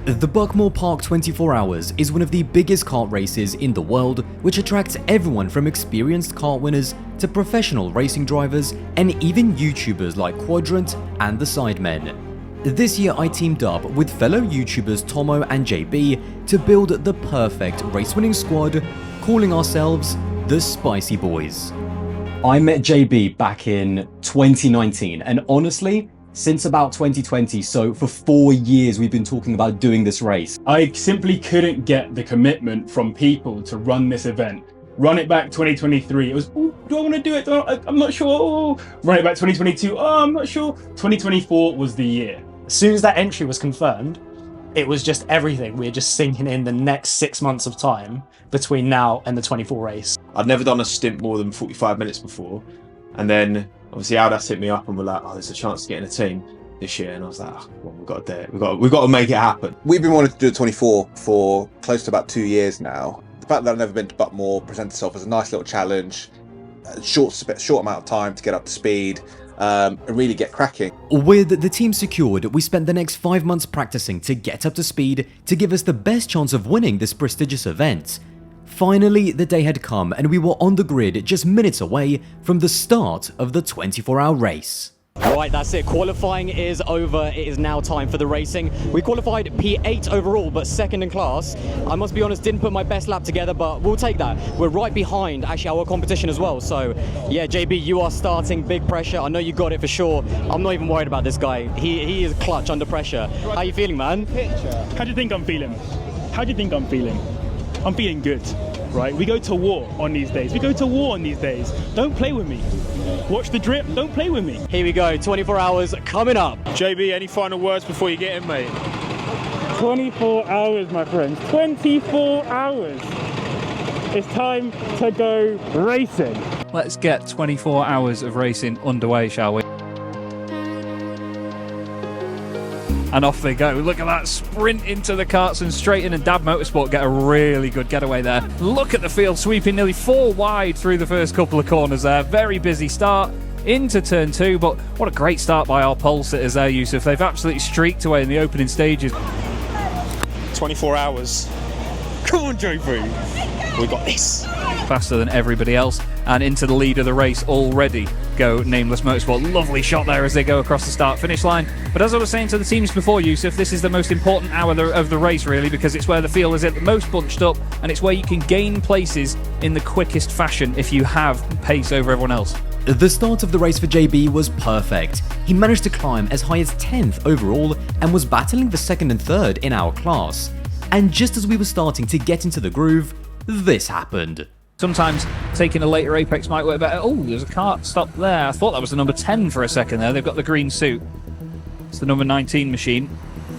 The Buckmore Park 24 Hours is one of the biggest kart races in the world, which attracts everyone from experienced kart winners to professional racing drivers and even YouTubers like Quadrant and the Sidemen. This year I teamed up with fellow YouTubers Tomo and JB to build the perfect race-winning squad, calling ourselves the Spicy Boys. I met JB back in 2019 and honestly, since about 2020, so for 4 years we've been talking about doing this race. I simply couldn't get the commitment from people to run this event. Run it back 2023, it was, oh, do I want to do it? I'm not sure. Oh. Run it back 2022, oh, I'm not sure. 2024 was the year. As soon as that entry was confirmed, it was just everything. We were just sinking in the next 6 months of time between now and the 24 race. I'd never done a stint more than 45 minutes before. And then obviously Aldas hit me up and we're like, oh, there's a chance to get in a team this year. And I was like, oh, well, we've got to do it. We've got to make it happen. We've been wanting to do a 24 for close to about 2 years now. The fact that I've never been to Buckmore presents itself as a nice little challenge, a short amount of time to get up to speed, and really get cracking. With the team secured, we spent the next 5 months practicing to get up to speed to give us the best chance of winning this prestigious event. Finally, the day had come and we were on the grid just minutes away from the start of the 24-hour race. Right, that's it. Qualifying is over. It is now time for the racing. We qualified P8 overall, but second in class. I must be honest, didn't put my best lap together, but we'll take that. We're right behind actually our competition as well. So yeah, JB, you are starting, big pressure. I know you got it for sure. I'm not even worried about this guy. He is clutch under pressure. How you feeling, man? How do you think I'm feeling? I'm feeling good, right? We go to war on these days. Don't play with me. Watch the drip, don't play with me. Here we go, 24 hours coming up. JB, any final words before you get in, mate? 24 hours, my friends. 24 hours. It's time to go racing. Let's get 24 hours of racing underway, shall we? And off they go. Look at that sprint into the karts and straight in, and Dab Motorsport get a really good getaway there. Look at the field sweeping nearly 4 wide through the first couple of corners there. Very busy start into turn 2, but what a great start by our pole sitters there, Yusuf. They've absolutely streaked away in the opening stages. 24 hours. Come on, JB. We got this. Faster than everybody else, and into the lead of the race already go Nameless Motorsport. Lovely shot there as they go across the start-finish line. But as I was saying to the teams before, Yusuf, this is the most important hour of the race, really, because it's where the field is at the most bunched up, and it's where you can gain places in the quickest fashion if you have pace over everyone else. The start of the race for JB was perfect. He managed to climb as high as 10th overall and was battling for 2nd and 3rd in our class. And just as we were starting to get into the groove, this happened. Sometimes taking a later apex might work better. Oh, there's a kart stop there. I thought that was the number 10 for a second there. They've got the green suit. It's the number 19 machine.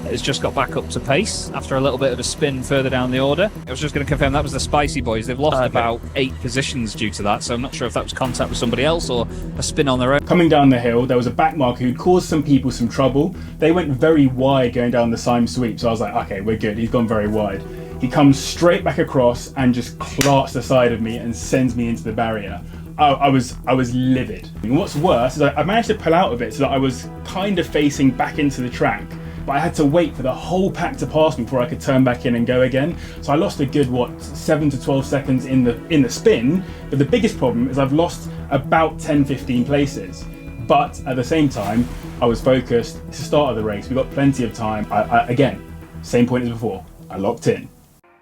It's just got back up to pace after a little bit of a spin further down the order. I was just going to confirm that was the Spicy Boys. They've lost about 8 positions due to that, so I'm not sure if that was contact with somebody else or a spin on their own. Coming down the hill, there was a backmarker who caused some people some trouble. They went very wide going down the Syme sweep, so I was like, okay, we're good. He's gone very wide. He comes straight back across and just clarts the side of me and sends me into the barrier. I was livid. And what's worse is I managed to pull out of it so that I was kind of facing back into the track, but I had to wait for the whole pack to pass me before I could turn back in and go again. So I lost a good, 7 to 12 seconds in the spin, but the biggest problem is I've lost about 10-15 places. But at the same time, I was focused. It's the start of the race, we've got plenty of time. Again, same point as before, I locked in.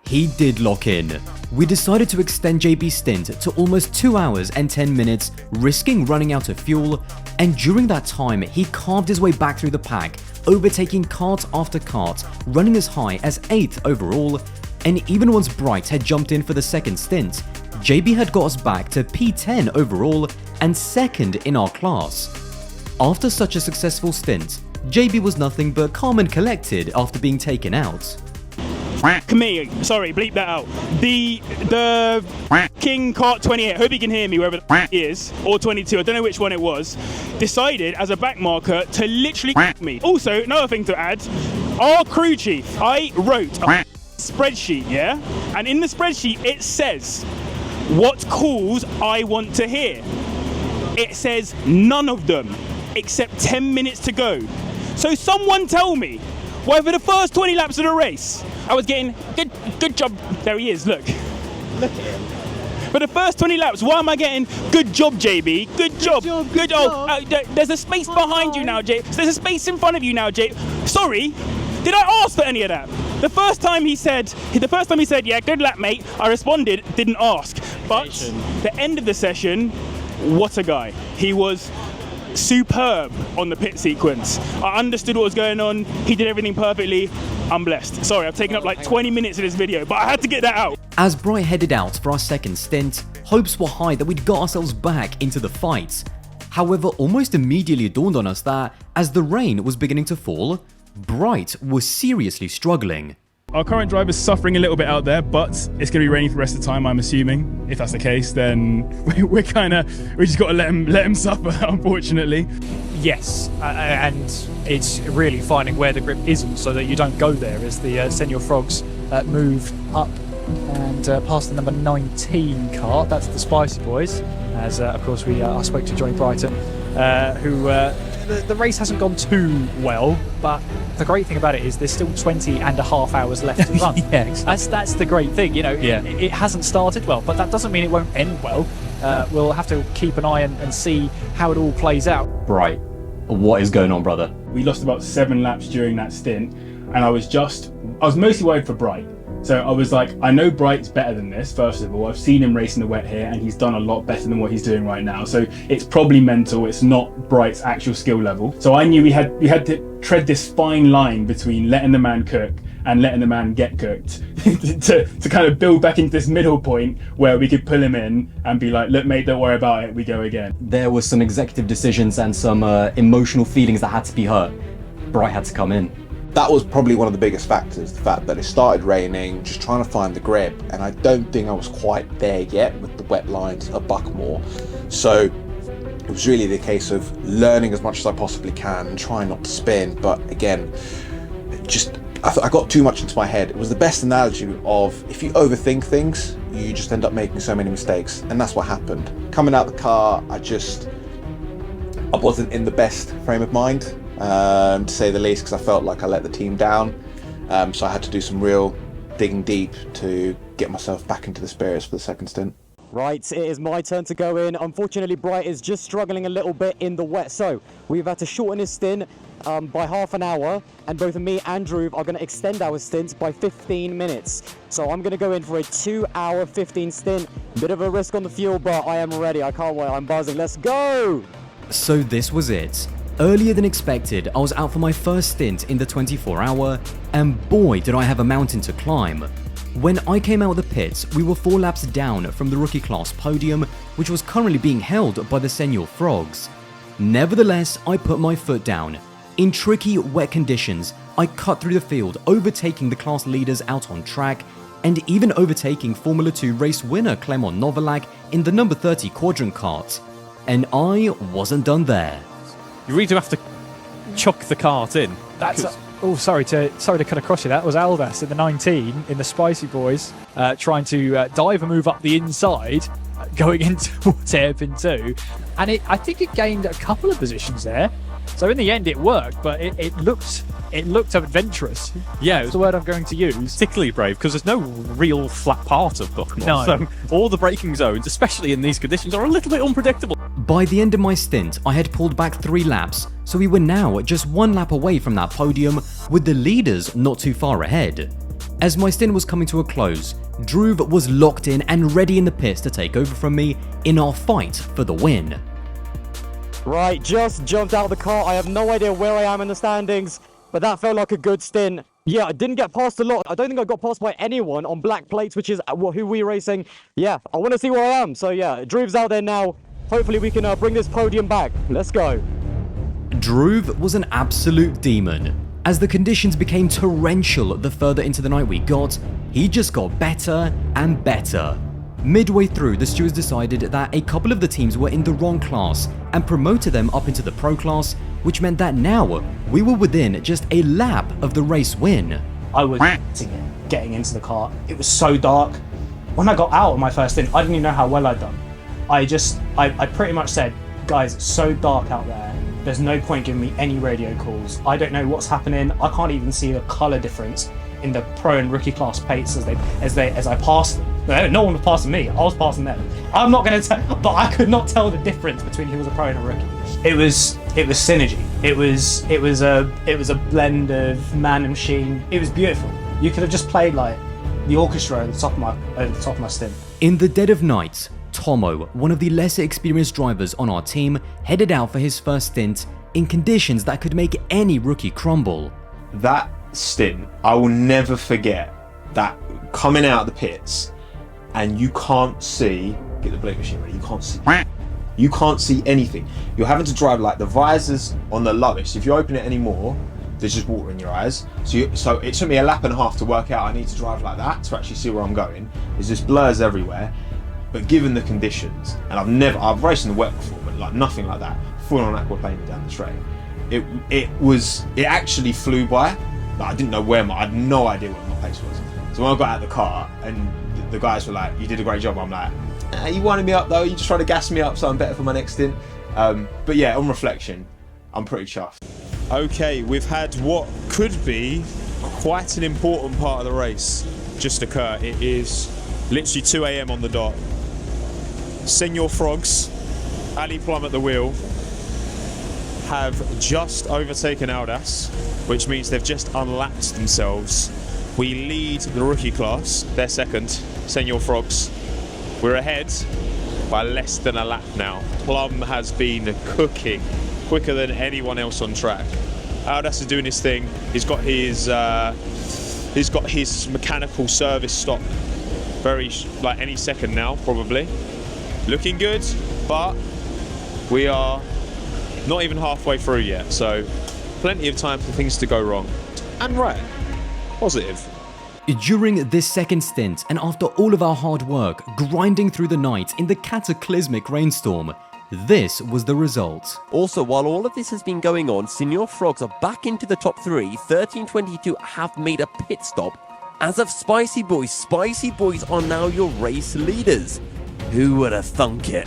He did lock in. We decided to extend JB's stint to almost 2 hours and 10 minutes, risking running out of fuel, and during that time he carved his way back through the pack, overtaking kart after kart, running as high as 8th overall, and even once Bright had jumped in for the second stint, JB had got us back to P10 overall and 2nd in our class. After such a successful stint, JB was nothing but calm and collected after being taken out. Me, sorry, bleep that out. The King Kart 28, hope you can hear me wherever the he is, or 22, I don't know which one it was, decided as a backmarker to literally me. Also, another thing to add, our crew chief, I wrote a spreadsheet, yeah? And in the spreadsheet it says what calls I want to hear. It says none of them, except 10 minutes to go. So someone tell me, Why for the first 20 laps of the race, I was getting good job. There he is, look. Look at him. For the first 20 laps, why am I getting good job, JB? Good job. There's a space behind you now, Jay. There's a space in front of you now, Jay. Sorry, did I ask for any of that? The first time he said, yeah, good lap, mate, I responded, didn't ask. But the end of the session, what a guy. He was superb on the pit sequence. I understood what was going on. He did everything perfectly. I'm blessed. Sorry, I've taken up like 20 minutes of this video, but I had to get that out. As Bright headed out for our second stint, hopes were high that we'd got ourselves back into the fight. However, almost immediately it dawned on us that, as the rain was beginning to fall, Bright was seriously struggling. Our current driver's suffering a little bit out there, but it's going to be raining for the rest of the time, I'm assuming. If that's the case, then we just got to let him suffer, unfortunately. Yes, and it's really finding where the grip isn't so that you don't go there as the Senior Frogs move up and past the number 19 car. That's the Spicy Boys, as of course I spoke to Johnny Brighton, who the race hasn't gone too well, but the great thing about it is there's still 20 and a half hours left to run. That's the great thing, you know. It hasn't started well, but that doesn't mean it won't end well. We'll have to keep an eye and see how it all plays out. Bright, what is going on, brother? We lost about 7 laps during that stint, and I was mostly worried for Bright. So I was like, I know Bright's better than this, first of all. I've seen him race in the wet here, and he's done a lot better than what he's doing right now. So it's probably mental, it's not Bright's actual skill level. So I knew we had to tread this fine line between letting the man cook and letting the man get cooked to kind of build back into this middle point where we could pull him in and be like, look mate, don't worry about it, we go again. There were some executive decisions and some emotional feelings that had to be hurt. Bright had to come in. That was probably one of the biggest factors, the fact that it started raining, just trying to find the grip, and I don't think I was quite there yet with the wet lines at Buckmore. So it was really the case of learning as much as I possibly can and trying not to spin, but again, I got too much into my head. It was the best analogy of, if you overthink things, you just end up making so many mistakes, and that's what happened. Coming out the car, I wasn't in the best frame of mind, to say the least, because I felt like I let the team down. So I had to do some real digging deep to get myself back into the spirits for the second stint. Right, it is my turn to go in. Unfortunately, Bright is just struggling a little bit in the wet, so we've had to shorten his stint by half an hour, and both me and Drew are going to extend our stints by 15 minutes. So I'm going to go in for a 2-hour 15 stint. Bit of a risk on the fuel, but I am ready. I can't wait. I'm buzzing. Let's go! So this was it. Earlier than expected, I was out for my first stint in the 24-hour, and boy did I have a mountain to climb. When I came out of the pits, we were 4 laps down from the rookie class podium, which was currently being held by the Senior Frogs. Nevertheless, I put my foot down. In tricky, wet conditions, I cut through the field, overtaking the class leaders out on track, and even overtaking Formula 2 race winner Clement Novalak in the number 30 quadrant kart. And I wasn't done there. You really do have to chuck the cart in. Sorry to cut across you. That was Aldas in the 19 in the Spicy Boys, trying to dive and move up the inside, going into towards hairpin 2, and I think it gained a couple of positions there. So in the end, it worked, but it looked adventurous. Yeah, that's the word I'm going to use. Particularly brave, because there's no real flat part of Buckmore. No. So all the braking zones, especially in these conditions, are a little bit unpredictable. By the end of my stint, I had pulled back 3 laps, so we were now just 1 lap away from that podium, with the leaders not too far ahead. As my stint was coming to a close, Drew was locked in and ready in the pits to take over from me in our fight for the win. Right, just jumped out of the car. I have no idea where I am in the standings, but that felt like a good stint. Yeah, I didn't get past a lot. I don't think I got passed by anyone on black plates, which is who we're racing. Yeah, I want to see where I am. So yeah, Drew's out there now. Hopefully we can bring this podium back. Let's go. Drew was an absolute demon. As the conditions became torrential the further into the night we got, he just got better and better. Midway through, the stewards decided that a couple of the teams were in the wrong class and promoted them up into the pro class, which meant that now we were within just a lap of the race win. I was getting into the car. It was so dark. When I got out of my first stint, I didn't even know how well I'd done. I pretty much said, guys, it's so dark out there. There's no point giving me any radio calls. I don't know what's happening. I can't even see the colour difference in the pro and rookie class pates as I pass them. No one was passing me. I was passing them. I'm not going to tell, but I could not tell the difference between who was a pro and a rookie. It was synergy. It was a blend of man and machine. It was beautiful. You could have just played like the orchestra at the top of my stint. In the dead of night, Tomo, one of the lesser experienced drivers on our team, headed out for his first stint in conditions that could make any rookie crumble. That stint, I will never forget that, coming out of the pits and you can't see, get the blade machine ready, you can't see anything. You're having to drive like the visors on the lowest. If you open it anymore, there's just water in your eyes. So it took me a lap and a half to work out I need to drive like that to actually see where I'm going. There's just blurs everywhere. But given the conditions, and I've raced in the wet before, but like nothing like that, full on aquaplaning down the straight. It actually flew by. Like, I didn't know I had no idea where my pace was. So when I got out of the car and the guys were like, "You did a great job," I'm like, "You winding me up though. You just trying to gas me up so I'm better for my next stint." But yeah, on reflection, I'm pretty chuffed. Okay, we've had what could be quite an important part of the race just occur. It is literally 2 AM on the dot. Senior Frogs, Ali Plum at the wheel, have just overtaken Audas, which means they've just unlapped themselves. We lead the rookie class, they're second, Senior Frogs. We're ahead by less than a lap now. Plum has been cooking, quicker than anyone else on track. Audas is doing his thing. He's got his mechanical service stop like any second now, probably. Looking good, but we are not even halfway through yet, so plenty of time for things to go wrong. And right, positive. During this second stint, and after all of our hard work, grinding through the night in the cataclysmic rainstorm, this was the result. Also, while all of this has been going on, Senior Frogs are back into the top 3. 1322 have made a pit stop. As of Spicy Boys are now your race leaders. Who would have thunk it?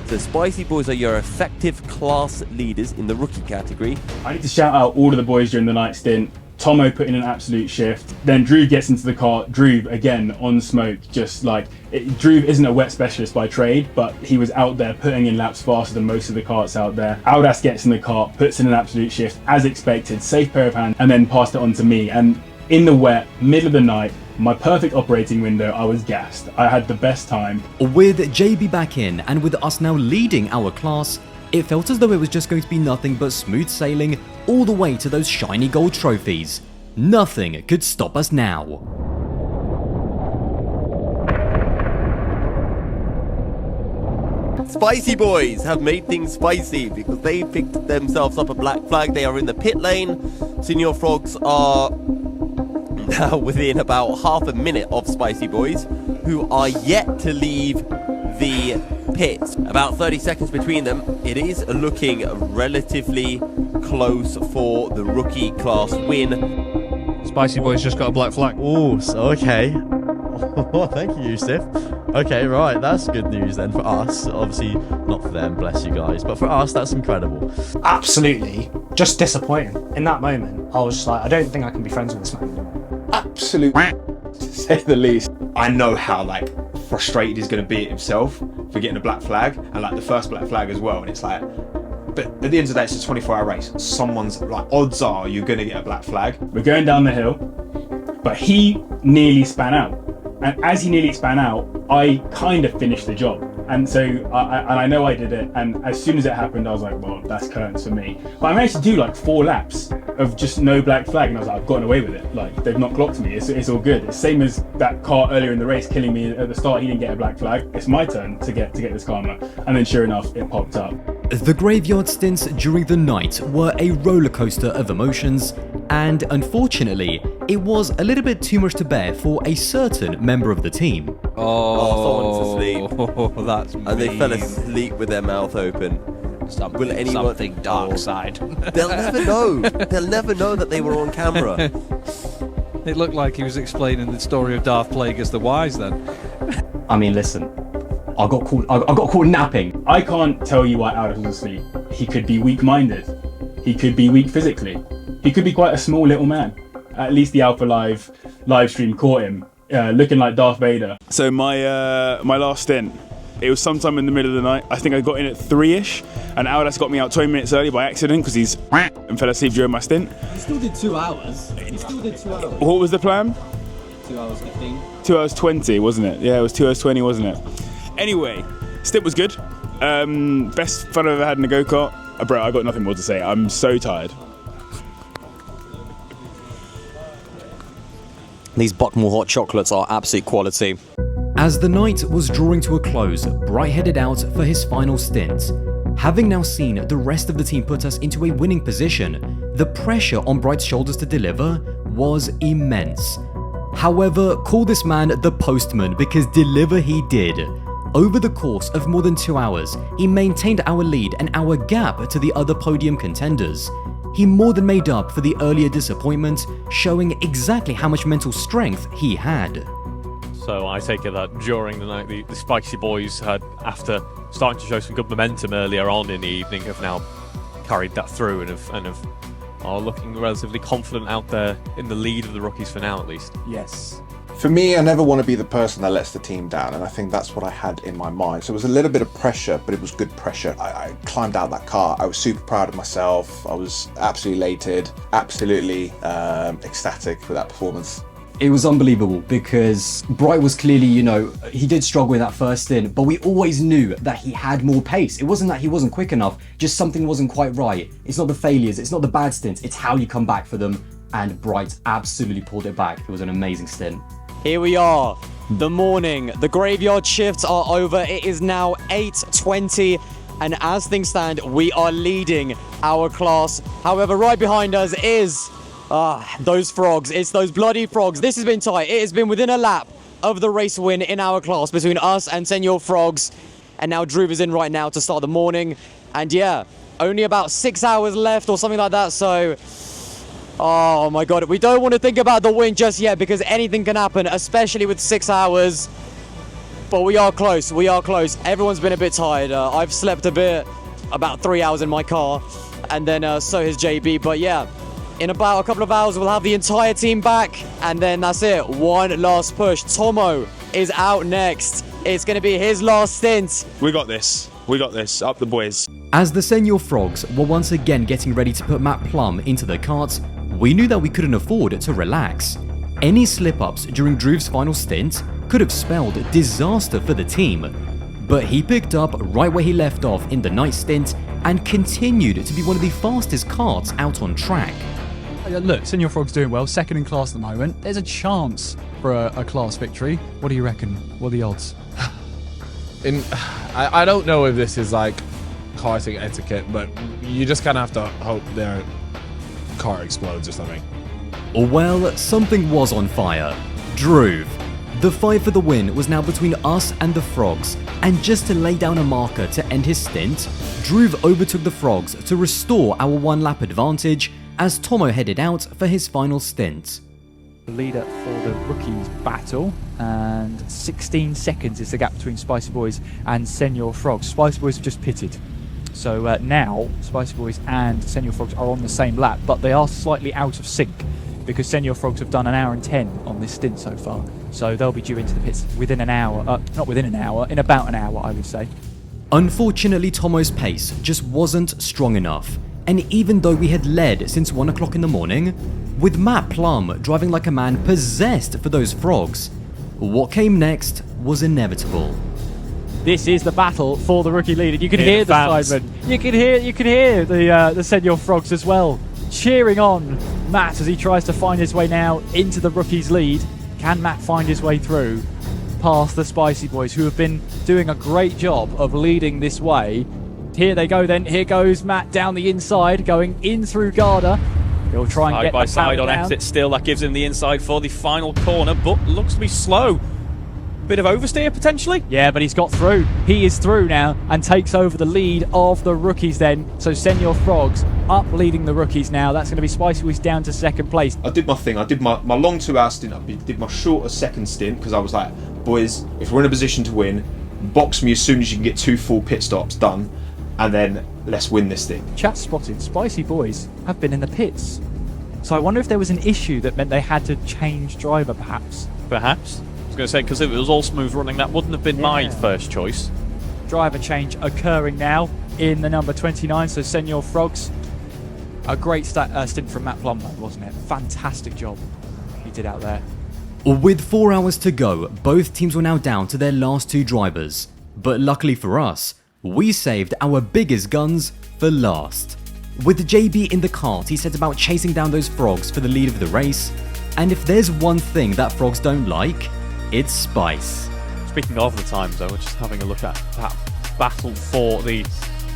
So Spicy Boys are your effective class leaders in the rookie category. I need to shout out all of the boys during the night stint. Tomo put in an absolute shift. Then Drew gets into the car. Drew, again, on smoke, just like... Drew isn't a wet specialist by trade, but he was out there putting in laps faster than most of the carts out there. Audas gets in the car, puts in an absolute shift, as expected, safe pair of hands, and then passed it on to me. And in the wet, middle of the night, my perfect operating window, I was gassed. I had the best time. With JB back in, and with us now leading our class, it felt as though it was just going to be nothing but smooth sailing all the way to those shiny gold trophies. Nothing could stop us now. Spicy Boys have made things spicy because they picked themselves up a black flag. They are in the pit lane. Senior Frogs are now within about half a minute of Spicy Boys, who are yet to leave the pits. About 30 seconds between them. It is looking relatively close for the rookie class win. Spicy Boys just got a black flag. Oh, okay. Oh, thank you, Yusuf. Okay, right, that's good news then for us. Obviously, not for them, bless you guys, but for us, that's incredible. Absolutely. Just disappointing. In that moment, I was just like, I don't think I can be friends with this man anymore. Absolute to say the least. I know how like frustrated he's going to be at himself for getting a black flag, and like the first black flag as well, and it's like, but at the end of the day, it's a 24-hour race. Someone's like, odds are you're going to get a black flag. We're going down the hill, but he nearly span out. And as he nearly span out, I kind of finished the job. And so I know I did it, and as soon as it happened, I was like, well, that's curtains for me. But I managed to do like 4 laps of just no black flag, and I was like, I've gotten away with it. Like, they've not clocked me, it's all good. It's same as that car earlier in the race killing me at the start. He didn't get a black flag. It's my turn to get this karma. And then sure enough, it popped up. The graveyard stints during the night were a roller coaster of emotions, and unfortunately, it was a little bit too much to bear for a certain member of the team. Oh, someone's asleep. That's mean. And they fell asleep with their mouth open. Something dark side. They'll never know. They'll never know that they were on camera. It looked like he was explaining the story of Darth Plagueis the Wise then. I mean, listen, I got caught napping. I can't tell you why Audas was asleep. he could be weak-minded. He could be weak physically. He could be quite a small little man. At least the Alpha live stream caught him, looking like Darth Vader. So my last stint, it was sometime in the middle of the night. I think I got in at 3-ish, and Aldas got me out 20 minutes early by accident because he's and fell asleep during my stint. You still did 2 hours. You still did 2 hours. What was the plan? 2 hours 15. 2 hours 20, wasn't it? Yeah, it was 2 hours 20, wasn't it? Anyway, stint was good. Best fun I've ever had in a go-kart. Bro, I got nothing more to say. I'm so tired. These Buckmore hot chocolates are absolute quality. As the night was drawing to a close, Bright headed out for his final stint. Having now seen the rest of the team put us into a winning position, the pressure on Bright's shoulders to deliver was immense. However, call this man the postman because deliver he did. Over the course of more than 2 hours, he maintained our lead and our gap to the other podium contenders. He more than made up for the earlier disappointment, showing exactly how much mental strength he had. So I take it that during the night, the Spicy Boys had, after starting to show some good momentum earlier on in the evening, have now carried that through and are looking relatively confident out there in the lead of the rookies for now, at least. Yes. For me, I never want to be the person that lets the team down, and I think that's what I had in my mind. So it was a little bit of pressure, but it was good pressure. I climbed out of that car. I was super proud of myself. I was absolutely elated, absolutely ecstatic with that performance. It was unbelievable because Bright was clearly, he did struggle in that first stint, but we always knew that he had more pace. It wasn't that he wasn't quick enough, just something wasn't quite right. It's not the failures, it's not the bad stints, it's how you come back for them, and Bright absolutely pulled it back. It was an amazing stint. Here we are, the morning, the graveyard shifts are over. It is now 8:20, and as things stand, we are leading our class. However, right behind us is those frogs. It's those bloody frogs. This has been tight. It has been within a lap of the race win in our class between us and Senor Frogs. And now Drew is in right now to start the morning. And yeah, only about 6 hours left or something like that. So, oh my God, we don't want to think about the win just yet because anything can happen, especially with 6 hours. But we are close. We are close. Everyone's been a bit tired. I've slept a bit, about 3 hours in my car. And then so has JB. But yeah, in about a couple of hours, we'll have the entire team back, and then that's it. One last push. Tomo is out next. It's going to be his last stint. We got this. We got this. Up the boys. As the Senor Frogs were once again getting ready to put Matt Plum into the cart, we knew that we couldn't afford to relax. Any slip-ups during Drew's final stint could have spelled disaster for the team, but he picked up right where he left off in the night stint and continued to be one of the fastest karts out on track. Look, Senor Frog's doing well, second in class at the moment. There's a chance for a class victory. What do you reckon? What are the odds? I don't know if this is like karting etiquette, but you just kind of have to hope their car explodes or something. Well, something was on fire. Drew. The fight for the win was now between us and the Frogs, and just to lay down a marker to end his stint, Drew overtook the Frogs to restore our one-lap advantage as Tomo headed out for his final stint. Leader for the rookies battle, and 16 seconds is the gap between Spicy Boys and Senor Frogs. Spicy Boys have just pitted, so now Spicy Boys and Senor Frogs are on the same lap, but they are slightly out of sync because Senor Frogs have done 1 hour and 10 on this stint so far, so they'll be due into the pits within an hour, not within an hour, in about an hour I would say. Unfortunately, Tomo's pace just wasn't strong enough. And even though we had led since 1 o'clock in the morning, with Matt Plum driving like a man possessed for those frogs, what came next was inevitable. This is the battle for the rookie leader. You can hear the Simon. You can hear the Senor Frogs as well, cheering on Matt as he tries to find his way now into the rookie's lead. Can Matt find his way through past the Spicy Boys, who have been doing a great job of leading this way? Here they go then. Here goes Matt down the inside, going in through Garda. He'll try and side get by the side on down. exit still. That gives him the inside for the final corner, but looks to be slow. Bit of oversteer potentially. Yeah, but he's got through. He is through now and takes over the lead of the rookies then. So Senor Frogs up leading the rookies now. That's going to be Spicy Boys down to second place. I did my thing. I did my long 2 hour stint. I did my shorter second stint because I was like, boys, if we're in a position to win, box me as soon as you can get 2 full pit stops done. and then let's win this thing. Chat spotted Spicy Boys have been in the pits. So I wonder if there was an issue that meant they had to change driver, perhaps. Perhaps. I was going to say, because if it was all smooth running, that wouldn't have been my first choice. Driver change occurring now in the number 29, so Senor Frogs. A great stint from Matt Plum, wasn't it? Fantastic job he did out there. With 4 hours to go, both teams were now down to their last 2 drivers. But luckily for us, we saved our biggest guns for last. With JB in the cart, he set about chasing down those frogs for the lead of the race. And if there's one thing that frogs don't like, it's spice. Speaking of the times, though, we're just having a look at that battle for the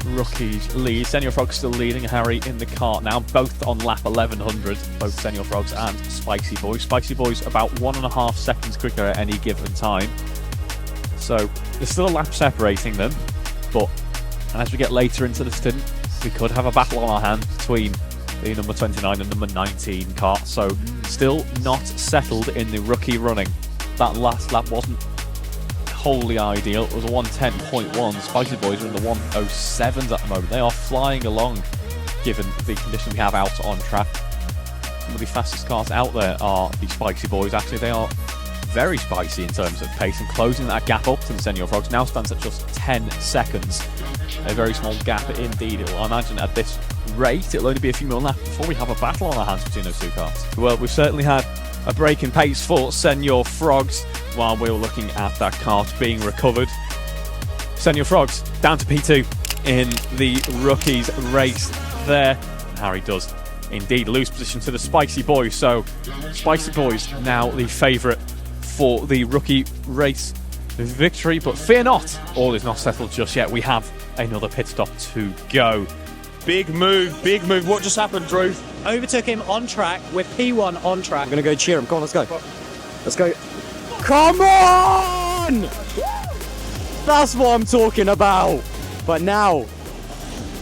rookies lead. Senor Frogs still leading, Harry in the cart now, both on lap 1100, both Senor Frogs and Spicy Boys. Spicy Boys about 1.5 seconds quicker at any given time. So there's still a lap separating them, but as we get later into the stint, we could have a battle on our hands between the number 29 and number 19 cart. So still not settled in the rookie running. That last lap wasn't wholly ideal. It was a 110.1. Spicy Boys are in the 107s at the moment. They are flying along given the conditions we have out on track. Some of the fastest cars out there are the Spicy Boys. Actually, they are very spicy in terms of pace, and closing that gap up to the Senor Frogs now stands at just 10 seconds. A very small gap indeed. I imagine at this rate it'll only be a few more laps before we have a battle on our hands between those 2 cars. Well, we've certainly had a break in pace for Senor Frogs while we were looking at that cart being recovered. Senor Frogs down to P2 in the rookies race there. Harry does indeed lose position to the Spicy Boys, so Spicy Boys now the favourite for the rookie race victory, but fear not, all is not settled just yet. We have another pit stop to go. Big move, big move. What just happened, Drew? Overtook him on track with P1 on track. I'm gonna go cheer him. Come on, let's go. Let's go. Come on! That's what I'm talking about. But now,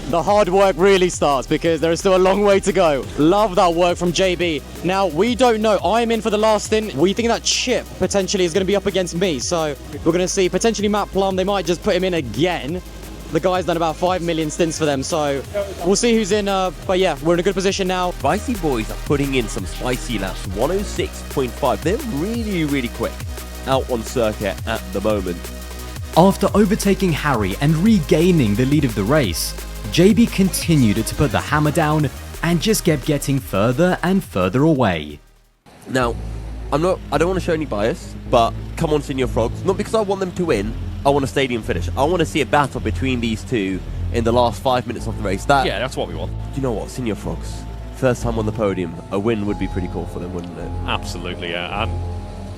the hard work really starts because there is still a long way to go. Love that work from JB. Now, we don't know. I'm in for the last stint. We think that Chip potentially is going to be up against me. So we're going to see potentially Matt Plum. They might just put him in again. The guy's done about 5 million stints for them. So we'll see who's in. But yeah, we're in a good position now. Spicy Boys are putting in some spicy laps. 106.5. They're really, really quick out on circuit at the moment. After overtaking Harry and regaining the lead of the race, JB continued to put the hammer down and just kept getting further and further away. Now, I don't want to show any bias, but come on, Senor Frogs. Not because I want them to win, I want a stadium finish. I want to see a battle between these two in the last 5 minutes of the race. Yeah, that's what we want. Do you know what, Senor Frogs? First time on the podium, a win would be pretty cool for them, wouldn't it? Absolutely, yeah.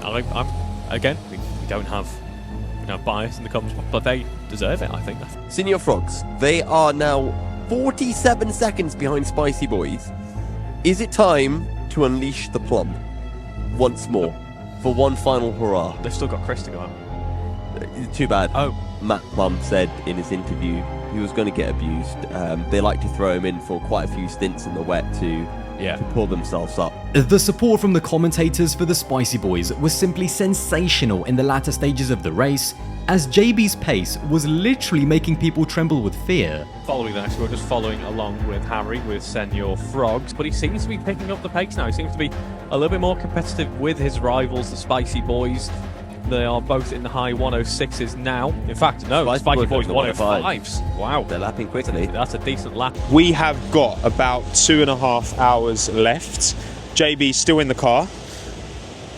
I'm again, we don't have bias in the comments, but they deserve it, I think. Senor Frogs, they are now 47 seconds behind Spicy Boys. Is it time to unleash the plum once more for one final hurrah? They've still got Chris to go out. Too bad. Oh. Matt Plum said in his interview he was going to get abused. They like to throw him in for quite a few stints in the wet to pull themselves up. The support from the commentators for the Spicy Boys was simply sensational in the latter stages of the race, as JB's pace was literally making people tremble with fear. Following the next, we're just following along with Harry with Senor Frogs, but he seems to be picking up the pace now. He seems to be a little bit more competitive with his rivals, the Spicy Boys. They are both in the high 106s now. In fact, no, Spicy Boys 105s. Wow. They're lapping quickly. That's a decent lap. We have got about 2.5 hours left. JB's still in the car.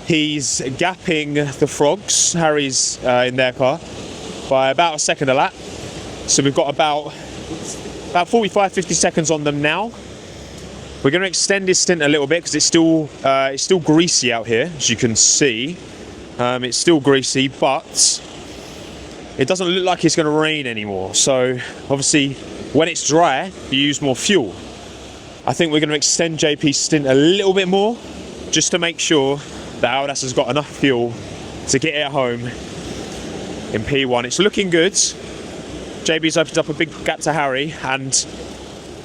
He's gapping the Frogs. Harry's in their car by about a second a lap. So we've got about 45-50 seconds on them now. We're going to extend his stint a little bit because it's still greasy out here, as you can see. It's still greasy, but it doesn't look like it's going to rain anymore. So obviously, when it's dry, you use more fuel. I think we're going to extend JP's stint a little bit more, just to make sure that Audas has got enough fuel to get it home in P1. It's looking good. JB's opened up a big gap to Harry, and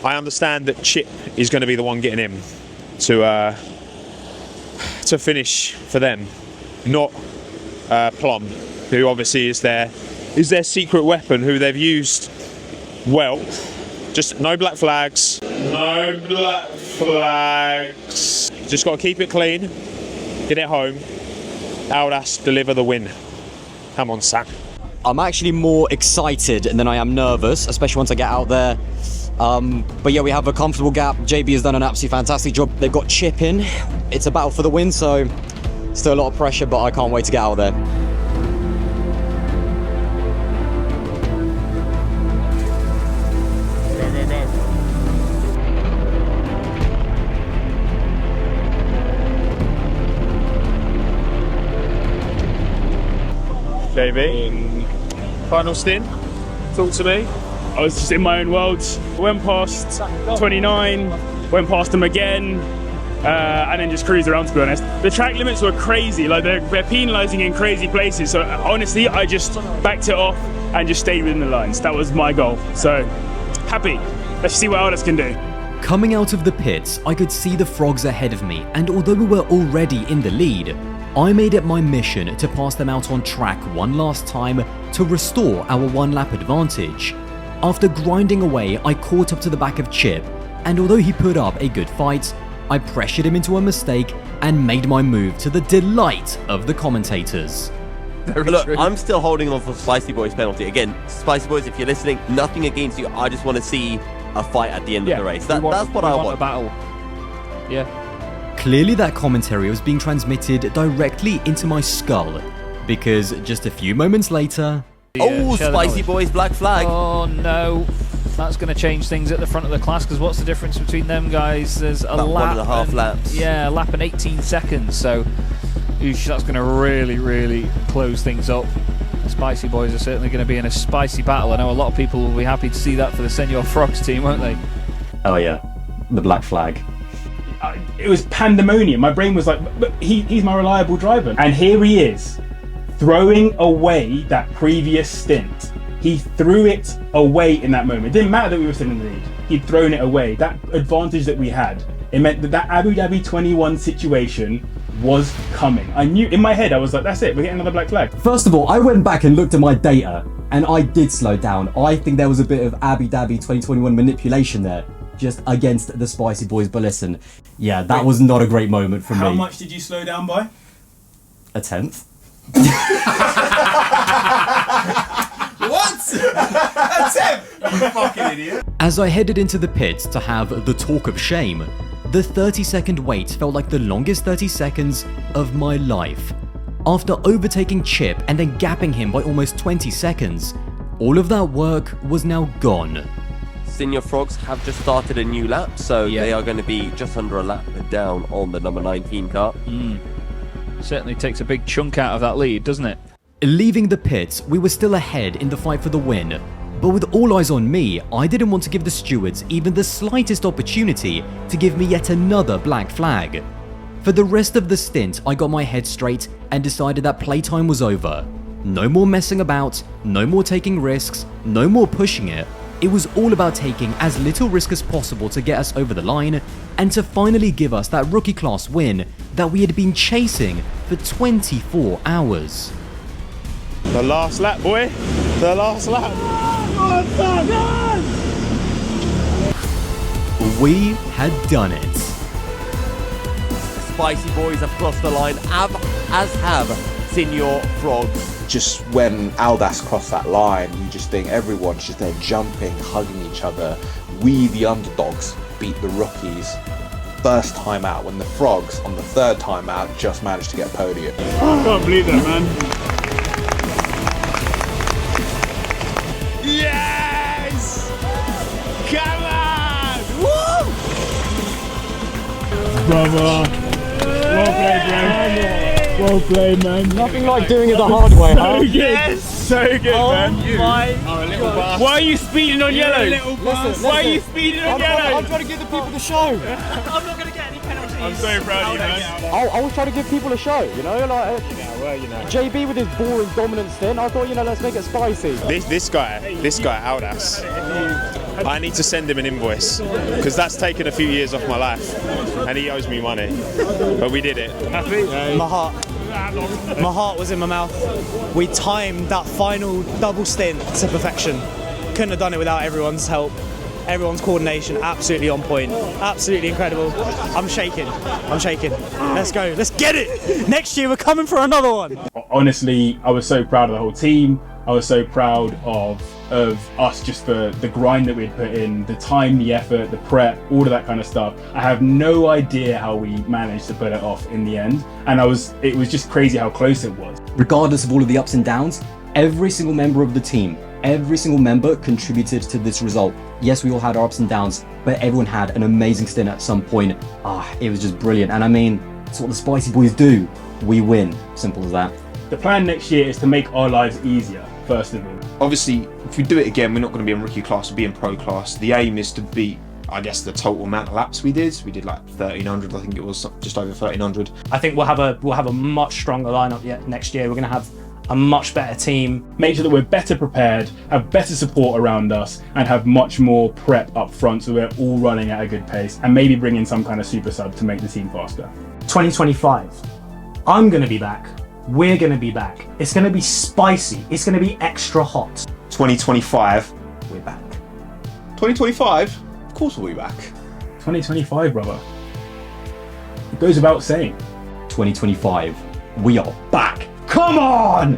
I understand that Chip is going to be the one getting him to finish for them. Not Plum, who obviously is their secret weapon, who they've used Well, just no black flags. No black flags. Just got to keep it clean. Get it home. Audas deliver the win. Come on, Sam. I'm actually more excited than I am nervous, especially once I get out there. But yeah, we have a comfortable gap. JB has done an absolutely fantastic job. They've got Chip in. It's a battle for the win, so still a lot of pressure, but I can't wait to get out there. JB, final stint. Talk to me. I was just in my own world. Went past 29, went past them again, and then just cruised around, to be honest. The track limits were crazy, like they're penalising in crazy places. So honestly, I just backed it off and just stayed within the lines. That was my goal. So happy. Let's see what Audas can do. Coming out of the pits, I could see the frogs ahead of me, and although we were already in the lead, I made it my mission to pass them out on track one last time to restore our one-lap advantage. After grinding away, I caught up to the back of Chip, and although he put up a good fight, I pressured him into a mistake and made my move to the delight of the commentators. Look, I'm still holding on for Spicy Boys penalty. Again, Spicy Boys, if you're listening, nothing against you. I just want to see a fight at the end of the race. That's what I want. A battle. Yeah. Clearly that commentary was being transmitted directly into my skull, because just a few moments later... Oh, Spicy Boys, black flag. Oh no, that's going to change things at the front of the class, because what's the difference between them guys? There's about lap 1.5 laps. Yeah, a lap and 18 seconds, so that's going to really close things up. The Spicy Boys are certainly going to be in a spicy battle. I know a lot of people will be happy to see that for the Senor Frogs team, won't they? Oh yeah, the black flag. It was pandemonium. My brain was like, but he's my reliable driver. And here he is, throwing away that previous stint. He threw it away in that moment. It didn't matter that we were still in the lead. He'd thrown it away. That advantage that we had, it meant that Abu Dhabi 21 situation was coming. I knew, in my head, I was like, that's it, we're getting another black flag. First of all, I went back and looked at my data, and I did slow down. I think there was a bit of Abu Dhabi 2021 manipulation there, just against the Spicy Boys. But listen, yeah, that was not a great moment for me. How much did you slow down by? A tenth. What? A tenth? You fucking idiot. As I headed into the pits to have the talk of shame, the 30-second wait felt like the longest 30 seconds of my life. After overtaking Chip and then gapping him by almost 20 seconds, all of that work was now gone. Senior Frogs have just started a new lap, so they are going to be just under a lap down on the number 19 car. Certainly takes a big chunk out of that lead, doesn't it? Leaving the pits, we were still ahead in the fight for the win, but with all eyes on me, I didn't want to give the stewards even the slightest opportunity to give me yet another black flag. For the rest of the stint, I got my head straight and decided that playtime was over. No more messing about, no more taking risks, no more pushing it. It was all about taking as little risk as possible to get us over the line and to finally give us that rookie class win that we had been chasing for 24 hours. The last lap, boy. The last lap. We had done it. Spicy Boys have crossed the line, as have Senior Frogs. Just when Audas crossed that line, you just think everyone's just there jumping, hugging each other. We, the underdogs, beat the rookies first time out, when the Frogs, on the third time out, just managed to get a podium. I can't believe that, man. Yes! Come on! Woo! Brother. Well played, man. Well played, man. Nothing like doing it the hard way, huh? Yes! So good, man. Why are you speeding on yellow? Why are you speeding on yellow? I'm trying to give the people the show. I'm not going to get any penalties. I'm so proud of you, man. I was trying to give people a show, you know? Like, JB with his boring dominant stint, I thought, let's make it spicy. This guy, Audas, I need to send him an invoice, because that's taken a few years off my life, and he owes me money. But we did it. Happy? My heart was in my mouth. We timed that final double stint to perfection. couldn't have done it without everyone's help. Everyone's coordination, absolutely on point, absolutely incredible. I'm shaking. Let's go, let's get it. Next year we're coming for another one. Honestly, I was so proud of the whole team. I was so proud of us, just for the grind that we had put in, the time, the effort, the prep, all of that kind of stuff. I have no idea how we managed to pull it off in the end. And it was just crazy how close it was. Regardless of all of the ups and downs, every single member of the team, every single member contributed to this result. Yes, we all had our ups and downs, but everyone had an amazing stint at some point. It was just brilliant. And I mean, it's what the Spicy Boys do. We win. Simple as that. The plan next year is to make our lives easier, first of all. Obviously, if we do it again, we're not going to be in rookie class, we'll be in pro class. The aim is to beat, I guess, the total amount of laps we did. We did like 1,300, I think it was, just over 1,300. I think we'll have a much stronger lineup next year. We're going to have a much better team. Make sure that we're better prepared, have better support around us, and have much more prep up front so we're all running at a good pace, and maybe bring in some kind of super sub to make the team faster. 2025, I'm going to be back. We're going to be back. It's going to be spicy. It's going to be extra hot. 2025, we're back. 2025, of course we'll be back. 2025, brother. It goes without saying. 2025, we are back. Come on!